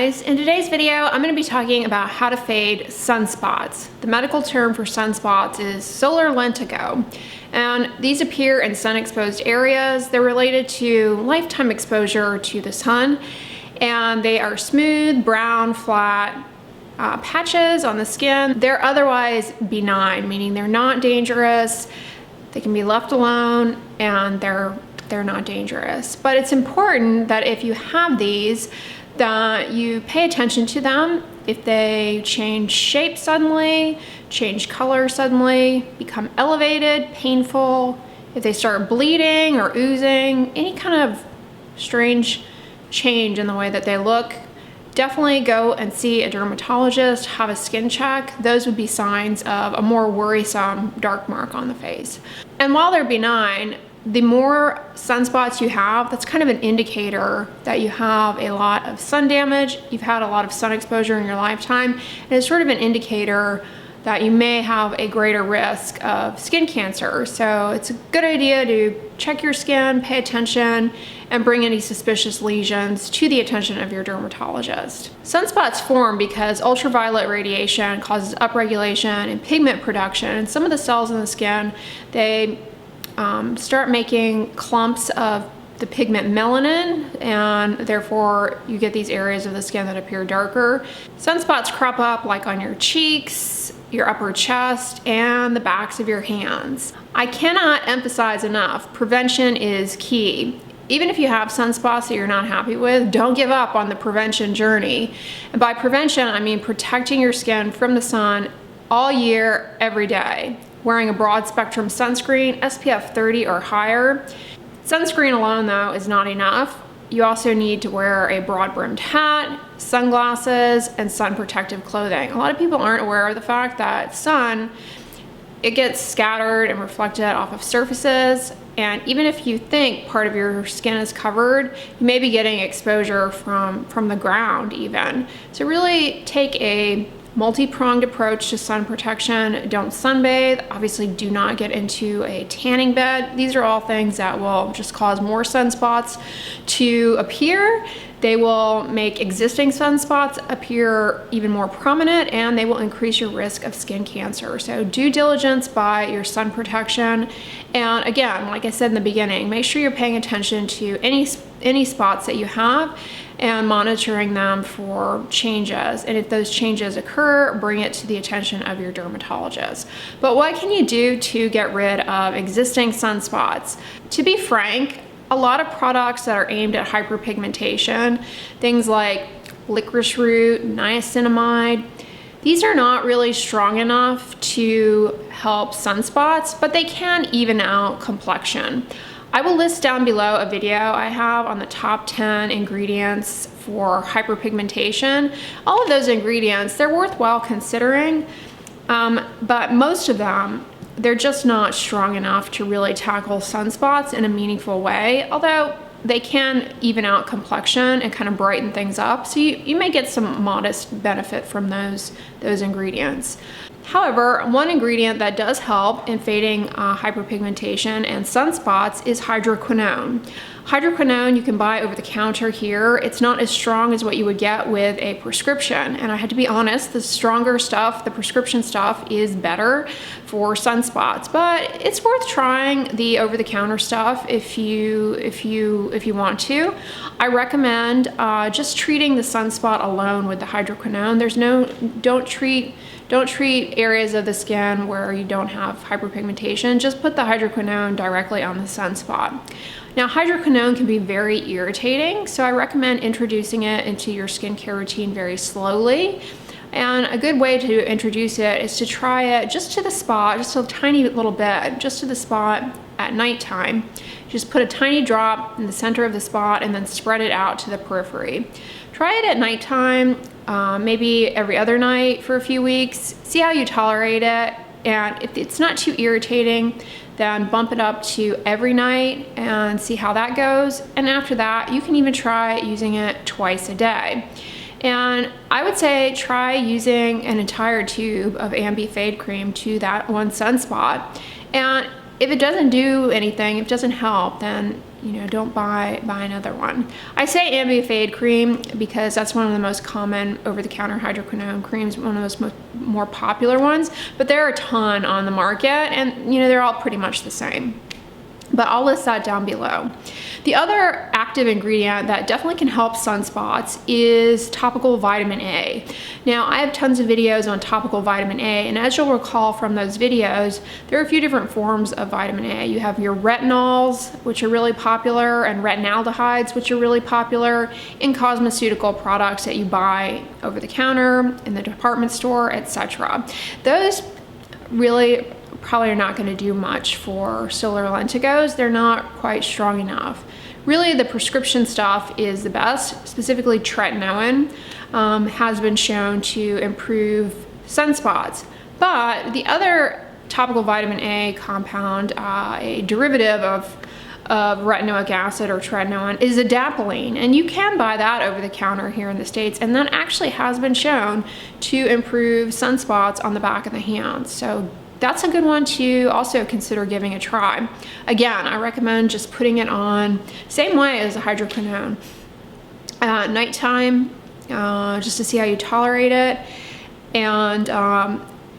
guys, in today's video I'm going to be talking about how to fade sunspots. The medical term for sunspots is solar lentigo, and these appear in sun exposed areas. They're related to lifetime exposure to the sun, and they are smooth, brown, flat patches on the skin. They're otherwise benign, meaning they're not dangerous. They can be left alone and they're not dangerous. But it's important that if you have these, that you pay attention to them. If they change shape suddenly, change color suddenly, become elevated, painful, if they start bleeding or oozing, any kind of strange change in the way that they look, definitely go and see a dermatologist, have a skin check. Those would be signs of a more worrisome dark mark on the face. And while they're benign, the more sunspots you have, that's kind of an indicator that you have a lot of sun damage, you've had a lot of sun exposure in your lifetime, and it's sort of an indicator that you may have a greater risk of skin cancer. So it's a good idea to check your skin, pay attention, and bring any suspicious lesions to the attention of your dermatologist. Sunspots form because ultraviolet radiation causes upregulation in pigment production, and some of the cells in the skin, they start making clumps of the pigment melanin, and therefore you get these areas of the skin that appear darker. Sunspots crop up like on your cheeks, your upper chest, and the backs of your hands. I cannot emphasize enough, prevention is key. Even if you have sunspots that you're not happy with, don't give up on the prevention journey. And by prevention, I mean protecting your skin from the sun all year, every day. Wearing a broad spectrum sunscreen, SPF 30 or higher. Sunscreen alone though is not enough. You also need to wear a broad brimmed hat, sunglasses, and sun protective clothing. A lot of people aren't aware of the fact that sun, it gets scattered and reflected off of surfaces, and even if you think part of your skin is covered, you may be getting exposure from the ground even. So really take a multi-pronged approach to sun protection. Don't sunbathe. Obviously, do not get into a tanning bed. These are all things that will just cause more sunspots to appear. They will make existing sunspots appear even more prominent, and they will increase your risk of skin cancer. So due diligence by your sun protection. And again, like I said in the beginning, make sure you're paying attention to any spots that you have and monitoring them for changes. And if those changes occur, bring it to the attention of your dermatologist. But what can you do to get rid of existing sunspots? To be frank, a lot of products that are aimed at hyperpigmentation, things like licorice root, niacinamide, these are not really strong enough to help sunspots, but they can even out complexion. I will list down below a video I have on the top 10 ingredients for hyperpigmentation. All of those ingredients, they're worthwhile considering, but most of them, they're just not strong enough to really tackle sunspots in a meaningful way, although they can even out complexion and kind of brighten things up. So you may get some modest benefit from those ingredients. However, one ingredient that does help in fading hyperpigmentation and sunspots is hydroquinone. Hydroquinone you can buy over the counter here. It's not as strong as what you would get with a prescription. And I had to be honest, the stronger stuff, the prescription stuff, is better for sunspots. But it's worth trying the over-the-counter stuff if you want to. I recommend just treating the sunspot alone with the hydroquinone. Don't treat areas of the skin where you don't have hyperpigmentation. Just put the hydroquinone directly on the sunspot. Now, hydroquinone can be very irritating, so I recommend introducing it into your skincare routine very slowly. And a good way to introduce it is to try it just to the spot, just a tiny little bit, just to the spot at nighttime. Just put a tiny drop in the center of the spot and then spread it out to the periphery. Try it at nighttime, maybe every other night for a few weeks. See how you tolerate it. And if it's not too irritating, then bump it up to every night and see how that goes. And after that, you can even try using it twice a day. And I would say try using an entire tube of Ambi Fade Cream to that one sunspot. And if it doesn't do anything, if it doesn't help, then don't buy another one. I say Ambifade cream because that's one of the most common over-the-counter hydroquinone creams, one of those more popular ones, but there are a ton on the market, and they're all pretty much the same. But I'll list that down below. The other active ingredient that definitely can help sunspots is topical vitamin A. Now, I have tons of videos on topical vitamin A, and as you'll recall from those videos, there are a few different forms of vitamin A. You have your retinols, which are really popular, and retinaldehydes, which are really popular in cosmeceutical products that you buy over the counter, in the department store, etc. Those really probably are not going to do much for solar lentigos. They're not quite strong enough. Really, the prescription stuff is the best. Specifically, tretinoin has been shown to improve sunspots. But the other topical vitamin A compound, a derivative of retinoic acid or tretinoin, is adapalene, and you can buy that over the counter here in the States, and that actually has been shown to improve sunspots on the back of the hands. So that's a good one to also consider giving a try. Again, I recommend just putting it on same way as a hydroquinone at nighttime, just to see how you tolerate it. And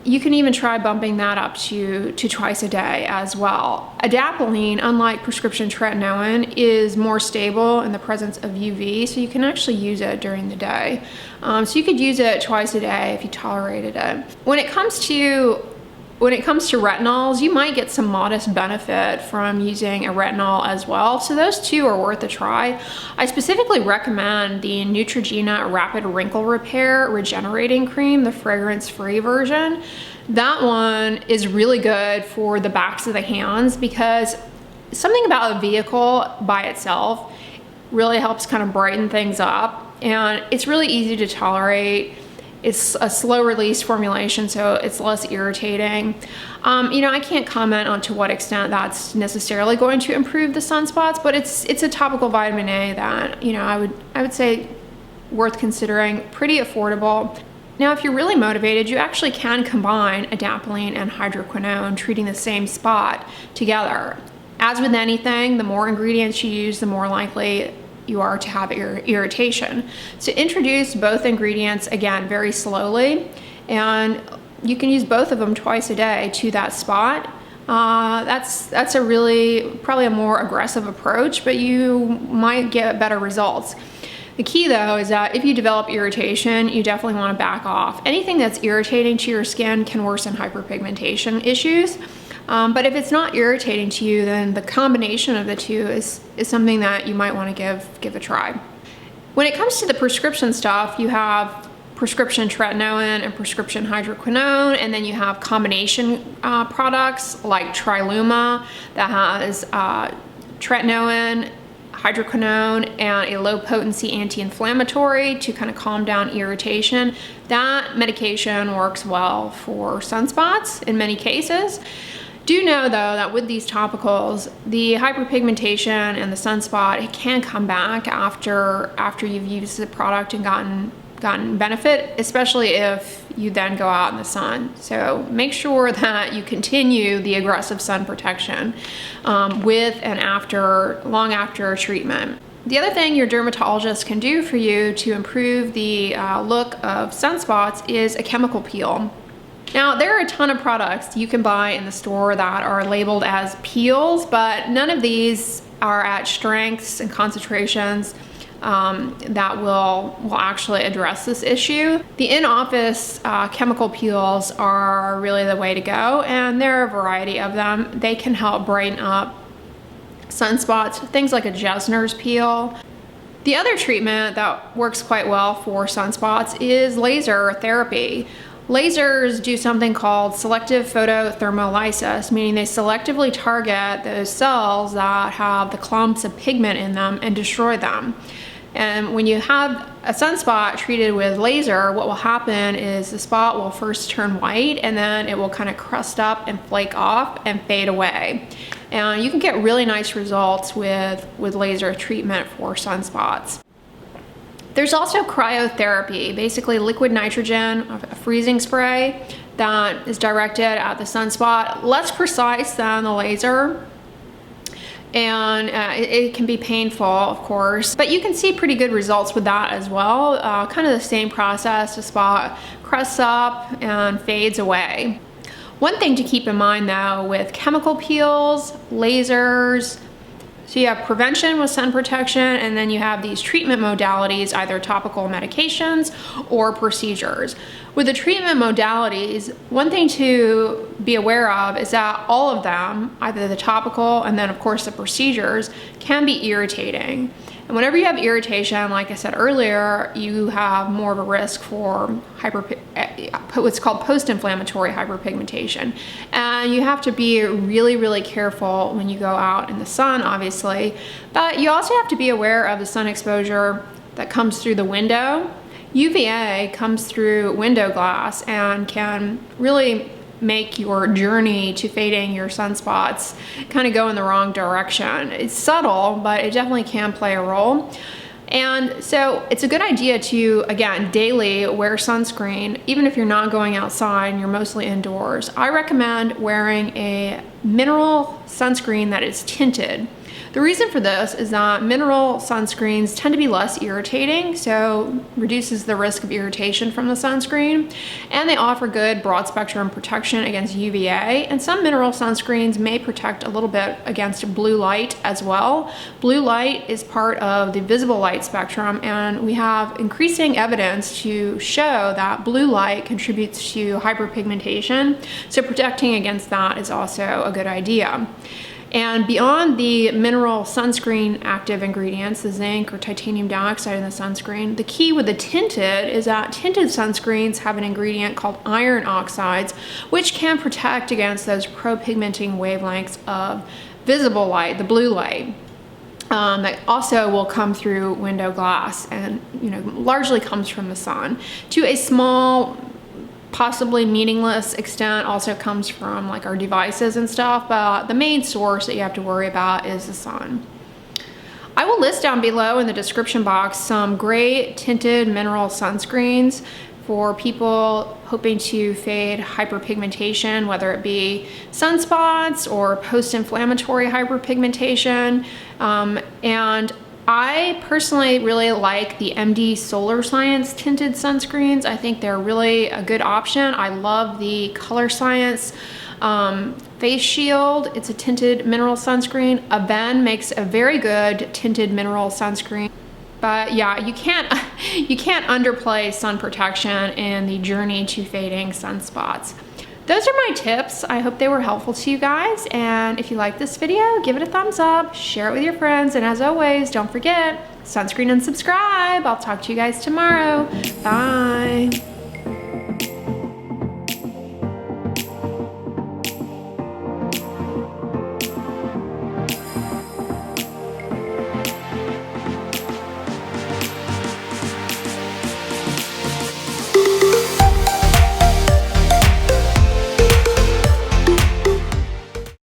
you can even try bumping that up to twice a day as well. Adapalene, unlike prescription tretinoin, is more stable in the presence of UV, so you can actually use it during the day. So you could use it twice a day if you tolerated it. When it comes to retinols, you might get some modest benefit from using a retinol as well. So those two are worth a try. I specifically recommend the Neutrogena Rapid Wrinkle Repair Regenerating Cream, the fragrance-free version. That one is really good for the backs of the hands because something about a vehicle by itself really helps kind of brighten things up, and it's really easy to tolerate. It's a slow release formulation, so it's less irritating. I can't comment on to what extent that's necessarily going to improve the sunspots, but it's a topical vitamin A that, I would say worth considering, pretty affordable. Now, if you're really motivated, you actually can combine adapalene and hydroquinone, treating the same spot together. As with anything, the more ingredients you use, the more likely you are to have irritation. So introduce both ingredients, again, very slowly, and you can use both of them twice a day to that spot. That's a really, probably a more aggressive approach, but you might get better results. The key though is that if you develop irritation, you definitely want to back off. Anything that's irritating to your skin can worsen hyperpigmentation issues. But if it's not irritating to you, then the combination of the two is something that you might want to give a try. When it comes to the prescription stuff, you have prescription tretinoin and prescription hydroquinone, and then you have combination products like Triluma that has tretinoin, hydroquinone, and a low potency anti-inflammatory to kind of calm down irritation. That medication works well for sunspots in many cases. Do know though that with these topicals, the hyperpigmentation and the sunspot, it can come back after you've used the product and gotten benefit, especially if you then go out in the sun. So make sure that you continue the aggressive sun protection with and long after treatment. The other thing your dermatologist can do for you to improve the look of sunspots is a chemical peel. Now, there are a ton of products you can buy in the store that are labeled as peels, but none of these are at strengths and concentrations that will actually address this issue. The in-office chemical peels are really the way to go, and there are a variety of them. They can help brighten up sunspots, things like a Jesner's peel. The other treatment that works quite well for sunspots is laser therapy. Lasers do something called selective photothermolysis, meaning they selectively target those cells that have the clumps of pigment in them and destroy them. And when you have a sunspot treated with laser, what will happen is the spot will first turn white, and then it will kind of crust up and flake off and fade away. And you can get really nice results with laser treatment for sunspots. There's also cryotherapy, basically liquid nitrogen, a freezing spray that is directed at the sunspot, less precise than the laser. and it can be painful, of course, but you can see pretty good results with that as well. Kind of the same process. The spot crusts up and fades away. One thing to keep in mind though with chemical peels, lasers, so you have prevention with sun protection, and then you have these treatment modalities, either topical medications or procedures. With the treatment modalities, one thing to be aware of is that all of them, either the topical and then of course the procedures, can be irritating. And whenever you have irritation, like I said earlier, you have more of a risk for what's called post-inflammatory hyperpigmentation. And you have to be really, really careful when you go out in the sun, obviously. But you also have to be aware of the sun exposure that comes through the window. UVA comes through window glass and can really make your journey to fading your sunspots kind of go in the wrong direction. It's subtle, but it definitely can play a role. And so it's a good idea to, again, daily wear sunscreen, even if you're not going outside and you're mostly indoors. I recommend wearing a mineral sunscreen that is tinted. The reason for this is that mineral sunscreens tend to be less irritating, so reduces the risk of irritation from the sunscreen, and they offer good broad spectrum protection against UVA, and some mineral sunscreens may protect a little bit against blue light as well. Blue light is part of the visible light spectrum, and we have increasing evidence to show that blue light contributes to hyperpigmentation, so protecting against that is also a good idea. And beyond the mineral sunscreen active ingredients, the zinc or titanium dioxide in the sunscreen, the key with the tinted is that tinted sunscreens have an ingredient called iron oxides, which can protect against those pro-pigmenting wavelengths of visible light, the blue light. That also will come through window glass and largely comes from the sun. To a small, possibly meaningless extent also comes from like our devices and stuff, but the main source that you have to worry about is the sun. I will list down below in the description box some great tinted mineral sunscreens for people hoping to fade hyperpigmentation, whether it be sunspots or post-inflammatory hyperpigmentation. And I personally really like the MD Solar Science tinted sunscreens. I think they're really a good option. I love the Color Science face shield. It's a tinted mineral sunscreen. Aven makes a very good tinted mineral sunscreen. But yeah, you can't underplay sun protection in the journey to fading sunspots. Those are my tips. I hope they were helpful to you guys. And if you like this video, give it a thumbs up, share it with your friends. And as always, don't forget, sunscreen and subscribe. I'll talk to you guys tomorrow. Bye.